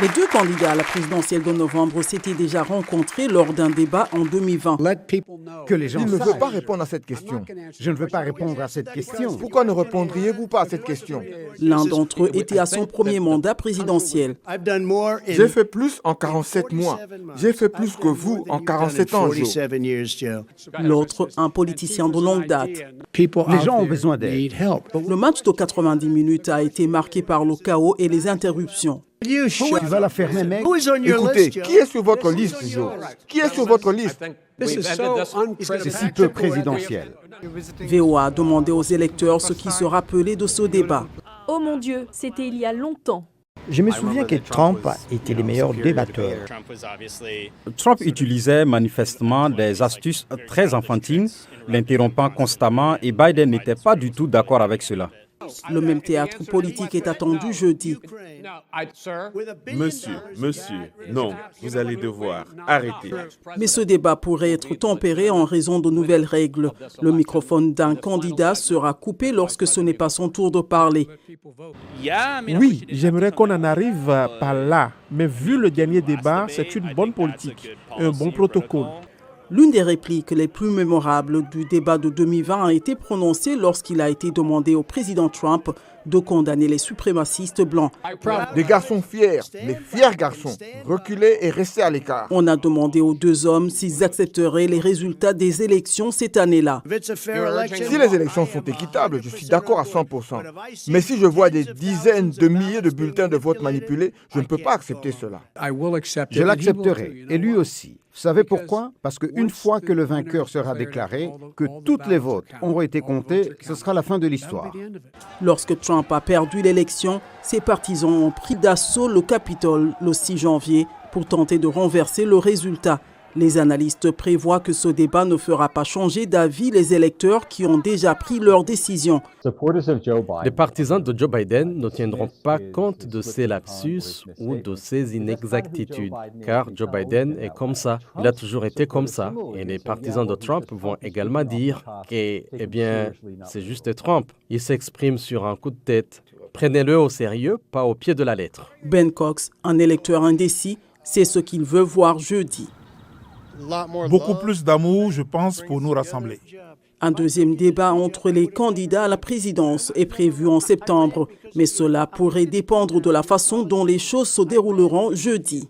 Les deux candidats à la présidentielle de novembre s'étaient déjà rencontrés lors d'un débat en 2020. Que les gens Il ne sachent. veut pas répondre à cette question. Je ne veux pas répondre à cette question. Pourquoi ne répondriez-vous pas à cette question? L'un d'entre eux était à son premier mandat présidentiel. J'ai fait plus en 47 mois. J'ai fait plus que vous en 47 ans, Joe. L'autre, un politicien de longue date. Les gens ont besoin d'aide. Le match de 90 minutes a été marqué par le chaos et les interruptions. Tu vas la fermer, mec. Écoutez, qui est sur votre liste, Joe? Qui est sur votre liste? C'est si peu présidentiel. VOA a demandé aux électeurs ce qui se rappelait de ce débat. Oh mon Dieu, c'était il y a longtemps. Je me souviens que Trump était le meilleur débatteur. Trump utilisait manifestement des astuces très enfantines, l'interrompant constamment, et Biden n'était pas du tout d'accord avec cela. Le même théâtre politique est attendu jeudi. Monsieur, non, vous allez devoir arrêter. Mais ce débat pourrait être tempéré en raison de nouvelles règles. Le microphone d'un candidat sera coupé lorsque ce n'est pas son tour de parler. Oui, j'aimerais qu'on en arrive par là. Mais vu le dernier débat, c'est une bonne politique, un bon protocole. L'une des répliques les plus mémorables du débat de 2020 a été prononcée lorsqu'il a été demandé au président Trump de condamner les suprémacistes blancs. Des garçons fiers, les fiers garçons, reculez et restez à l'écart. On a demandé aux deux hommes s'ils accepteraient les résultats des élections cette année-là. Si les élections sont équitables, je suis d'accord à 100%. Mais si je vois des dizaines de milliers de bulletins de vote manipulés, je ne peux pas accepter cela. Je l'accepterai, et lui aussi. Vous savez pourquoi? Parce qu'une fois que le vainqueur sera déclaré, que toutes les votes auront été comptés, ce sera la fin de l'histoire. Lorsque Trump a perdu l'élection, ses partisans ont pris d'assaut le Capitole le 6 janvier pour tenter de renverser le résultat. Les analystes prévoient que ce débat ne fera pas changer d'avis les électeurs qui ont déjà pris leur décision. Les partisans de Joe Biden ne tiendront pas compte de ces lapsus ou de ces inexactitudes, car Joe Biden est comme ça. Il a toujours été comme ça. Et les partisans de Trump vont également dire que, c'est juste Trump. Il s'exprime sur un coup de tête. Prenez-le au sérieux, pas au pied de la lettre. Ben Cox, un électeur indécis, c'est ce qu'il veut voir jeudi. Beaucoup plus d'amour, je pense, pour nous rassembler. Un deuxième débat entre les candidats à la présidence est prévu en septembre, mais cela pourrait dépendre de la façon dont les choses se dérouleront jeudi.